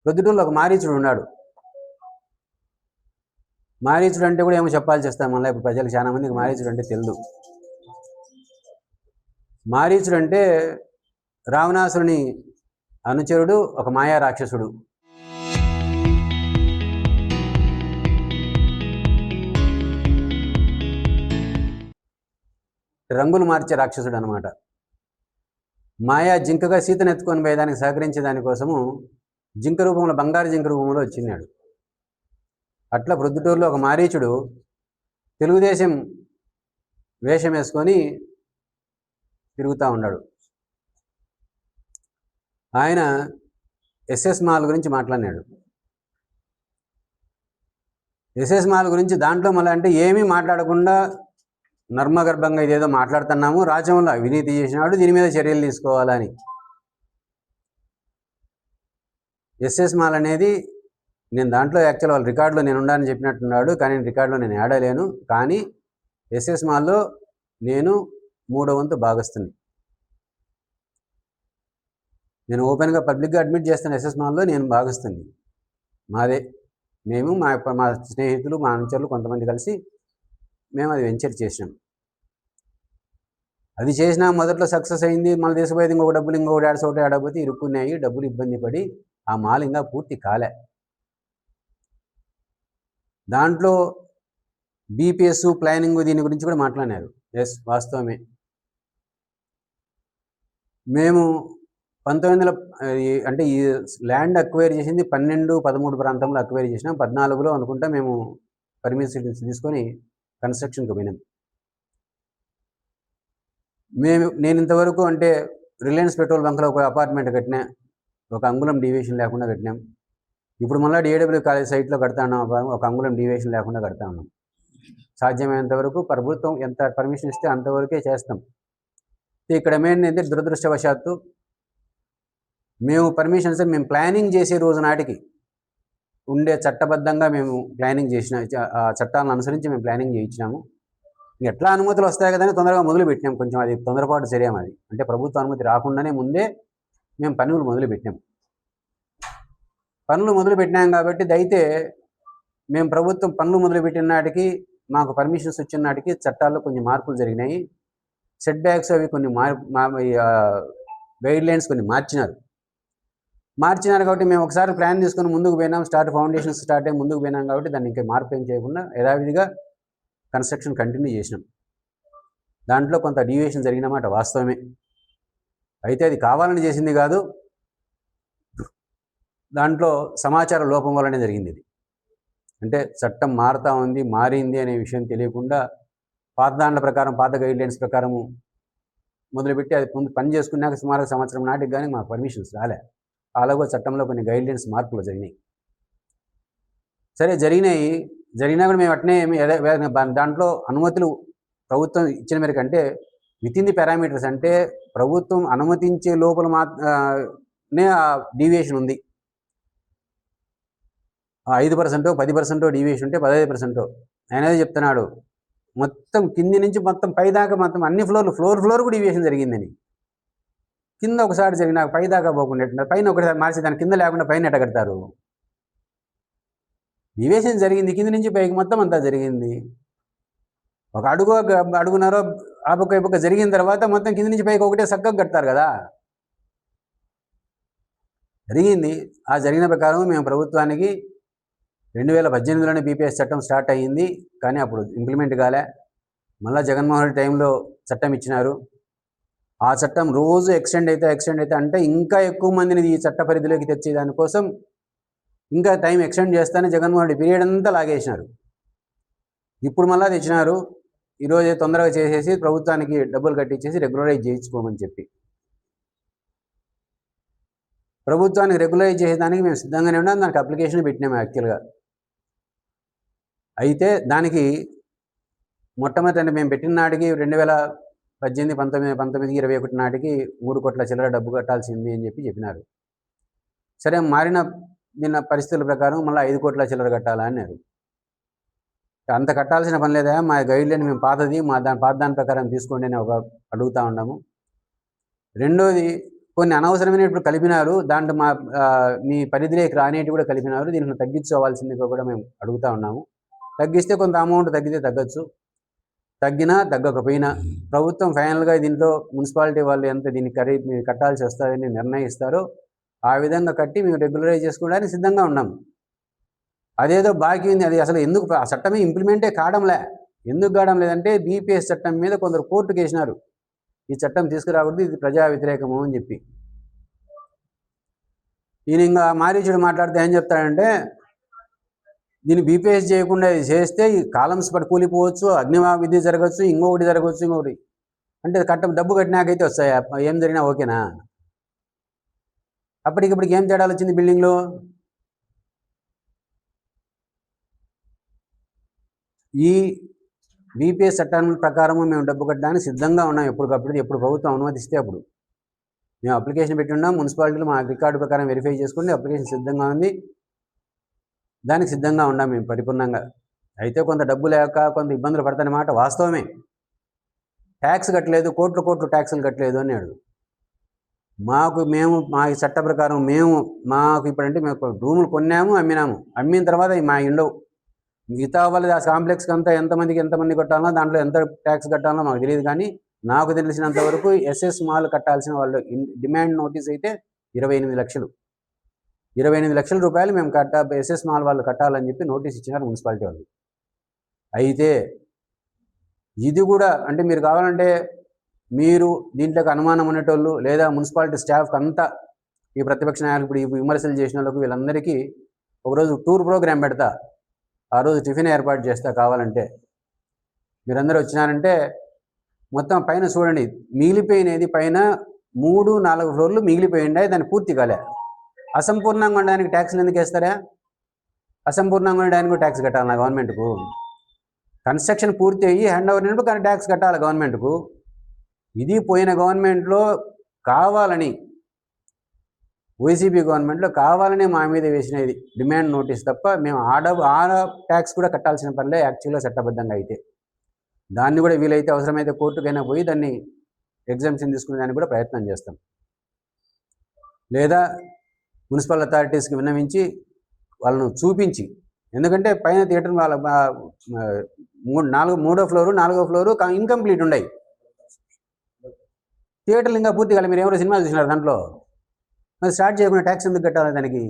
ప్రొద్దుటూరులో ఒక మారీచుడు ఉన్నాడు. మారీచుడు అంటే కూడా ఏమో చెప్పాల్సి వస్తాం మళ్ళీ. ఇప్పుడు ప్రజలకు చాలా మందికి మారీచుడు అంటే తెలియదు. మారీచుడు అంటే రావణాసురుని అనుచరుడు, ఒక మాయా రాక్షసుడు. రంగులు మార్చే రాక్షసుడు అనమాట. మాయా జింకగా సీతను ఎత్తుకొని పోయేదానికి సహకరించే దానికోసము జింక రూపంలో, బంగారు జింక రూపంలో వచ్చినాడు. అట్లా ప్రొద్దుటూరులో ఒక మారీచుడు తెలుగుదేశం వేషం వేసుకొని తిరుగుతూ ఉన్నాడు. ఆయన ఎస్ఎస్ మాల్ గురించి మాట్లాడినాడు. ఎస్ఎస్ మాల్ గురించి దాంట్లో మళ్ళీ అంటే ఏమీ మాట్లాడకుండా నర్మగర్భంగా ఇదేదో మాట్లాడుతున్నాము, రాజ్యంలో అవినీతి చేసినాడు, దీని మీద చర్యలు తీసుకోవాలని. ఎస్ఎస్ మాల్ అనేది నేను దాంట్లో యాక్చువల్ వాళ్ళ రికార్డులో నేను ఉండాలని చెప్పినట్టున్నాడు, కానీ రికార్డులో నేను ఆడలేను. కానీ ఎస్ఎస్ మాల్లో నేను 3వ వంతు భాగస్తుని. నేను ఓపెన్గా పబ్లిక్గా అడ్మిట్ చేస్తాను, ఎస్ఎస్ మాల్లో నేను భాగస్తుని. మాదే, మేము మా స్నేహితులు, మా అనుచరులు కొంతమంది కలిసి మేము అది వెంచర్ చేసినాం. అది చేసినా మొదట్లో సక్సెస్ అయింది. మళ్ళీ దేశపోయేది ఇంకొక డబ్బులు, ఇంకొకటి ఆడసోటి ఆడకపోతే ఇరుక్కున్నాయి, డబ్బులు ఇబ్బంది పడి ఆ మాల్ ఇంకా పూర్తి కాలే. దాంట్లో బీపీఎస్ ప్లానింగ్ దీని గురించి కూడా మాట్లాడినారు. ఎస్, వాస్తవమే. మేము 1900 అంటే ఈ ల్యాండ్ అక్వైర్ చేసింది 12, 13 ప్రాంతంలో అక్వైర్ చేసినాం. 14లో అనుకుంటా మేము పర్మిషన్ తీసుకొని కన్స్ట్రక్షన్కి పోయినాం. నేను ఇంతవరకు అంటే రిలయన్స్ పెట్రోల్ బంక్లో ఒక అపార్ట్మెంట్ కట్టినా, ఒక అంగుళం డీవియేషన్ లేకుండా కట్టినాం. ఇప్పుడు మళ్ళీ డిఏడబ్ల్యూ కాలేజ్ సైట్లో కడతా ఉన్నాం, ఒక అంగుళం డీవియేషన్ లేకుండా కడతా ఉన్నాం. సాధ్యమైనంత వరకు ప్రభుత్వం ఎంత పర్మిషన్ ఇస్తే అంతవరకే చేస్తాం. ఇక్కడ ఏంటంటే దురదృష్టవశాత్తు మేము పర్మిషన్స్ మేము ప్లానింగ్ చేసే రోజు నాటికి ఉండే చట్టబద్ధంగా మేము ప్లానింగ్ చేసిన ఆ చట్టాలను అనుసరించి మేము ప్లానింగ్ చేయించినాము. ఎట్లా అనుమతులు వస్తాయి కదని తొందరగా మొదలు పెట్టినాం. కొంచెం అది తొందరపాటు చర్య అది. అంటే ప్రభుత్వ అనుమతి రాకుండానే ముందే మేము పనులు మొదలుపెట్టాం. పనులు మొదలుపెట్టినాం కాబట్టి అయితే మేము ప్రభుత్వం పనులు మొదలుపెట్టిన నాటికి, మాకు పర్మిషన్స్ వచ్చిన నాటికి చట్టాల్లో కొన్ని మార్పులు జరిగినాయి. సెట్ బ్యాక్స్ అవి కొన్ని గైడ్ లైన్స్ కొన్ని మార్చినారు కాబట్టి మేము ఒకసారి ప్లాన్ తీసుకొని ముందుకు పోయినాం. ఫౌండేషన్స్ స్టార్ట్ అయ్యి ముందుకు పోయినాం కాబట్టి దాన్ని ఇంకా మార్పు ఏం చేయకుండా యథావిధిగా కన్స్ట్రక్షన్ కంటిన్యూ చేసినాం. దాంట్లో కొంత డీవియేషన్ జరిగినమాట వాస్తవమే. అయితే అది కావాలని చేసింది కాదు, దాంట్లో సమాచార లోపం వల్లనే జరిగింది. ఇది అంటే చట్టం మారుతూ ఉంది, మారింది అనే విషయం తెలియకుండా పాత దాంట్ల ప్రకారం, పాత గైడ్లైన్స్ ప్రకారము మొదలుపెట్టి అది ముందు పని చేసుకున్నాక సుమారు సంవత్సరం నాటికి కానీ మాకు పర్మిషన్స్ రాలే. అలాగో చట్టంలో కొన్ని గైడ్లైన్స్ మార్పులు జరిగినాయి. సరే, జరిగినా కూడా మేము అట్నే దాంట్లో అనుమతులు ప్రభుత్వం ఇచ్చిన మేరకు, అంటే విత్ ఇన్ ది పారామీటర్స్, అంటే ప్రభుత్వం అనుమతించే లోపల మాత్రమే ఆ డీవియేషన్ ఉంది. 5%, 10% డీవియేషన్ ఉంటే 15%. ఆయనదే చెప్తున్నాడు మొత్తం కింది నుంచి మొత్తం పైదాకా మొత్తం అన్ని ఫ్లోర్ కూడా డీవియేషన్ జరిగిందని. కింద ఒకసారి జరిగిన పైదాకా పోకుండా పైన ఒకసారి మార్చి దాని కింద లేకుండా పైన ఎట్ట కడతారు? డీవియేషన్ జరిగింది, కింది నుంచి పైకి మొత్తం అంతా జరిగింది. ఒక అడుగున్నారో ఆ పక్క ఈ పక్క జరిగిన తర్వాత మొత్తం కింది నుంచి పైకి ఒకటే చక్కగా కడతారు కదా. జరిగింది. ఆ జరిగిన ప్రకారం మేము ప్రభుత్వానికి 2018లోనే బీపీఎస్ చట్టం స్టార్ట్ అయ్యింది, కానీ అప్పుడు ఇంప్లిమెంట్ కాలే. మళ్ళీ జగన్మోహన్ రెడ్డి టైంలో చట్టం ఇచ్చినారు. ఆ చట్టం రోజు ఎక్స్టెండ్ అయితే అంటే ఇంకా ఎక్కువ మందిని ఈ చట్ట పరిధిలోకి తెచ్చే దానికోసం ఇంకా టైం ఎక్స్టెండ్ చేస్తానే జగన్మోహన్ రెడ్డి పీరియడ్ అంతా లాగేసినారు. ఇప్పుడు మళ్ళీ తెచ్చినారు. ఈరోజు తొందరగా చేసేసి ప్రభుత్వానికి డబ్బులు కట్టించేసి రెగ్యులరైజ్ చేయించుకోమని చెప్పి, ప్రభుత్వానికి రెగ్యులరైజ్ చేసేదానికి మేము సిద్ధంగానే ఉన్నాం. దానికి అప్లికేషన్ పెట్టినాము యాక్చువల్గా. అయితే దానికి మొట్టమొదటి మేము పెట్టిన నాటికి 2018, 19, 21 నాటికి 3 కోట్ల చిల్లర డబ్బు కట్టాల్సింది అని చెప్పినారు. సరే, నిన్న పరిస్థితుల ప్రకారం మళ్ళీ 5 కోట్ల చిల్లర కట్టాలని అన్నారు. అంత కట్టాల్సిన పని లేదా, మా గైడ్లైన్ మేము పాత దాని ప్రకారం తీసుకోండి అని అడుగుతూ ఉన్నాము. రెండోది, కొన్ని అనవసరమైన ఇప్పుడు కలిపినారు, దాంట్లో మీ పరిధిలోకి రానేటి కూడా కలిపినారు, దీంట్లో తగ్గించుకోవాల్సిందిగా కూడా మేము అడుగుతా ఉన్నాము. తగ్గిస్తే కొంత అమౌంట్ తగ్గితే తగ్గచ్చు, తగ్గినా తగ్గకపోయినా ప్రభుత్వం ఫైనల్గా దీంట్లో మున్సిపాలిటీ వాళ్ళు ఎంత దీన్ని కట్టాల్సి వస్తుందని నిర్ణయిస్తారో ఆ విధంగా కట్టి మేము రెగ్యులరైజ్ చేసుకోవడానికి సిద్ధంగా ఉన్నాము. అదేదో బాకీ ఉంది, అది అసలు ఎందుకు ఆ చట్టమే ఇంప్లిమెంటే కావడంలే. ఎందుకు కావడం లేదంటే బీపీఎస్ చట్టం మీద కొందరు కోర్టుకు వేసినారు, ఈ చట్టం తీసుకురాకూడదు, ఇది ప్రజా వ్యతిరేకము అని చెప్పి. ఈయన ఇంకా మారీచుడు మాట్లాడితే ఏం చెప్తాడంటే, దీన్ని బీపీఎస్ చేయకుండా ఇది చేస్తే ఈ కాలమ్స్ పడి కూలిపోవచ్చు, అగ్నివిధి జరగచ్చు, ఇంకొకటి జరగచ్చు, ఇంకొకటి. అంటే డబ్బు కట్టినాకైతే వస్తాయా, ఏం జరిగినా ఓకేనా? అప్పటికిప్పటికి ఏం తేడాలు వచ్చింది బిల్డింగ్లో? ఈ బీపీఎస్ చట్టం ప్రకారము మేము డబ్బు కట్టడానికి సిద్ధంగా ఉన్నాం. ఎప్పుడు ప్రభుత్వం అనుమతిస్తే అప్పుడు మేము అప్లికేషన్ పెట్టి ఉన్నాం. మున్సిపాలిటీలో మా రికార్డు ప్రకారం వెరిఫై చేసుకుని అప్లికేషన్ సిద్ధంగా ఉంది, దానికి సిద్ధంగా ఉన్నాం మేము పరిపూర్ణంగా. అయితే కొంత డబ్బు లేక కొంత ఇబ్బందులు పడతానే మాట వాస్తవమే. ట్యాక్స్ కట్టలేదు, కోట్లు ట్యాక్సులు కట్టలేదు అన్నాడు. మా చట్ట ప్రకారం మాకు ఇప్పుడంటే మేము రూములు కొన్నాము, అమ్మిన తర్వాత మా ఇండవు. మిగతా వాళ్ళది ఆ కాంప్లెక్స్కి అంతా ఎంతమంది కట్టాలన్నా, దాంట్లో ఎంత ట్యాక్స్ కట్టాలన్నా మాకు తెలియదు. కానీ నాకు తెలిసినంత వరకు ఎస్ఎస్ మాల్ కట్టాల్సిన వాళ్ళు డిమాండ్ నోటీస్ అయితే 28 లక్షలు. 28 లక్షల రూపాయలు మేము ఎస్ఎస్ మాల్ వాళ్ళు కట్టాలని చెప్పి నోటీస్ ఇచ్చినారు మున్సిపాలిటీ వాళ్ళు. అయితే ఇది కూడా అంటే మీరు కావాలంటే మీరు దీంట్లోకి అనుమానం ఉండేటోళ్ళు లేదా మున్సిపాలిటీ స్టాఫ్కి అంతా, ఈ ప్రతిపక్ష నాయకులు ఇప్పుడు ఈ విమర్శలు చేసిన వాళ్ళకు వీళ్ళందరికీ ఒకరోజు టూర్ ప్రోగ్రాం పెడతా, ఆ రోజు టిఫిన్ ఏర్పాటు చేస్తా. కావాలంటే మీరందరూ వచ్చినారంటే మొత్తం పైన చూడండి, మిగిలిపోయినది పైన 3-4 ఫ్లోర్లు మిగిలిపోయిండే, దాన్ని పూర్తి కాలే. అసంపూర్ణంగా ఉండడానికి ట్యాక్స్లు ఎందుకు వేస్తారా? అసంపూర్ణంగా ఉండడానికి ట్యాక్స్ కట్టాలి గవర్నమెంట్కు. కన్స్ట్రక్షన్ పూర్తి అయ్యి హ్యాండ్ ఓవర్ అయినప్పుడు కానీ ట్యాక్స్ కట్టాలి గవర్నమెంట్కు. ఇది పోయిన గవర్నమెంట్లో కావాలని, వైసీపీ గవర్నమెంట్లో కావాలని మా మీద వేసినది డిమాండ్ నోటీస్ తప్ప మేము ఆ ట్యాక్స్ కూడా కట్టాల్సిన పనిలే యాక్చువల్గా చట్టబద్ధంగా. అయితే దాన్ని కూడా వీలైతే అవసరమైతే కోర్టుకైనా పోయి దాన్ని ఎగ్జామ్షన్ తీసుకునే దానికి కూడా ప్రయత్నం చేస్తాం, లేదా మున్సిపల్ అథారిటీస్కి విన్నవించి వాళ్ళను చూపించి. ఎందుకంటే పైన థియేటర్ వాళ్ళ 3వ ఫ్లోరు 4వ ఫ్లోరు ఇన్కంప్లీట్ ఉన్నాయి, థియేటర్లు ఇంకా పూర్తి కాలే. మీరు ఎవరో సినిమాలు చూసినారు, దాంట్లో మరి స్టార్ట్ చేయకుండా ట్యాక్స్ ఎందుకు కట్టాలి దానికి?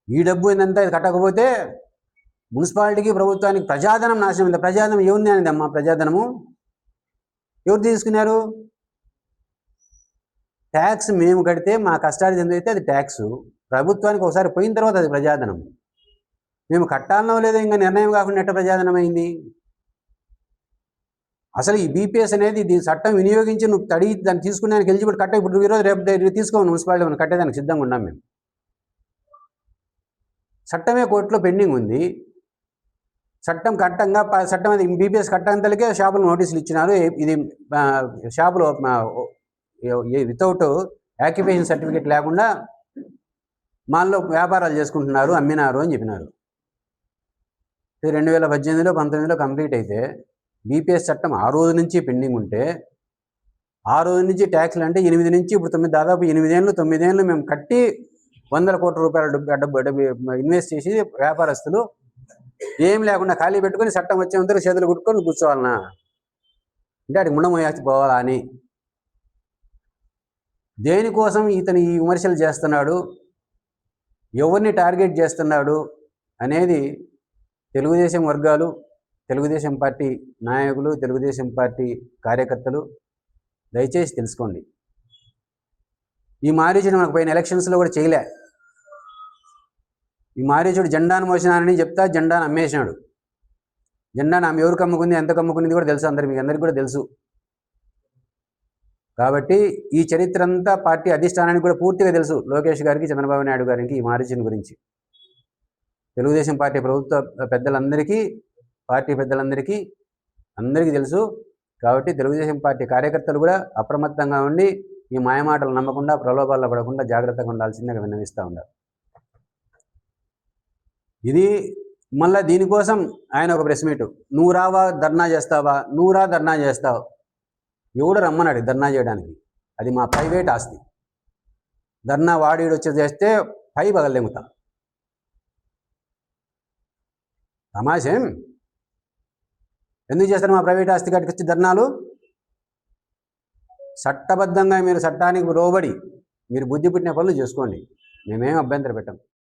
ఈ డబ్బు ఏంటంతా ఇది కట్టకపోతే మున్సిపాలిటీకి ప్రభుత్వానికి ప్రజాధనం నాశనం ఉంది. ప్రజాధనం ఎవరిని అనేది అమ్మా? ప్రజాధనము ఎవరు తీసుకున్నారు? ట్యాక్స్ మేము కడితే మా కష్టాలు చెందితే అది ట్యాక్స్, ప్రభుత్వానికి ఒకసారి పోయిన తర్వాత అది ప్రజాధనం. మేము కట్టాలనో లేదో ఇంకా నిర్ణయం కాకుండా ఎట్ట ప్రజాధనం అయింది? అసలు ఈ బీపీఎస్ అనేది దీని చట్టం వినియోగించి నువ్వు దాన్ని తీసుకునేదానికి ఎలిజిబుల్ కట్ట. ఇప్పుడు ఈరోజు రేపు తీసుకోవాలి మున్సిపాలిటీ, మనం కట్టేదానికి సిద్ధంగా ఉన్నాం మేము. చట్టమే కోర్టులో పెండింగ్ ఉంది. చట్టం అది బీపీఎస్ కట్టంతలకే షాపులు నోటీసులు ఇచ్చినారు. ఇది షాపులు వితౌట్ ఆక్యుపేషన్ సర్టిఫికేట్ లేకుండా మాల్లో వ్యాపారాలు చేసుకుంటున్నారు, అమ్మినారు అని చెప్పినారు. 2018లో 19లో కంప్లీట్ అయితే బీపీఎస్ చట్టం ఆ రోజు నుంచి పెండింగ్ ఉంటే, ఆ రోజు నుంచి ట్యాక్స్లు అంటే 8 నుంచి ఇప్పుడు 9, దాదాపు 9 ఏళ్ళు మేము కట్టి 100 కోట్ల రూపాయల డబ్బు ఇన్వెస్ట్ చేసి వ్యాపారస్తులు ఏం లేకుండా ఖాళీ పెట్టుకొని చట్టం వచ్చేంతలో చేతులు కుట్టుకొని కూర్చోవాలనా? అంటే అడిగి ముండమోయాచి పోవాలా అని. దేనికోసం ఇతను ఈ విమర్శలు చేస్తున్నాడు, ఎవరిని టార్గెట్ చేస్తున్నాడు అనేది తెలుగుదేశం వర్గాలు, తెలుగుదేశం పార్టీ నాయకులు, తెలుగుదేశం పార్టీ కార్యకర్తలు దయచేసి తెలుసుకోండి. ఈ మారీచుడు మనకు పోయిన ఎలక్షన్స్లో కూడా చేయలే. ఈ మారీచుడు జెండాను మోసినానని చెప్తా జెండాను అమ్మేసినాడు. జెండాను ఆమె ఎవరికి అమ్ముకుంది, ఎంత అమ్ముకునేది కూడా తెలుసు, మీకు అందరికీ కూడా తెలుసు. కాబట్టి ఈ చరిత్ర అంతా పార్టీ అధిష్టానానికి కూడా పూర్తిగా తెలుసు, లోకేష్ గారికి, చంద్రబాబు నాయుడు గారికి ఈ మారీచుని గురించి. తెలుగుదేశం పార్టీ ప్రభుత్వ పెద్దలందరికీ, పార్టీ పెద్దలందరికీ అందరికీ తెలుసు. కాబట్టి తెలుగుదేశం పార్టీ కార్యకర్తలు కూడా అప్రమత్తంగా ఉండి ఈ మాయమాటలు నమ్మకుండా, ప్రలోభాల్లో పడకుండా జాగ్రత్తగా ఉండాల్సిందిగా విన్నవిస్తూ ఉన్నారు. ఇది మళ్ళీ దీనికోసం ఆయన ఒక ప్రెస్ మీట్, నువ్వు రావా ధర్నా చేస్తావా, నువ్వు రా ధర్నా చేస్తావు. ఎవడు రమ్మన్నాడు ధర్నా చేయడానికి? అది మా ప్రైవేట్ ఆస్తి. ధర్నా వాడీడు వచ్చి చేస్తే పై పగలెంగుతా. తమాషేం? ఎందుకు చేస్తారు మా ప్రైవేట్ ఆస్తి కట్టుకొచ్చి ధర్నాలు? చట్టబద్ధంగా మీరు చట్టానికి లోబడి మీరు బుద్ధి పుట్టిన పనులు చేసుకోండి, మేమేం అభ్యంతరం పెట్టాం.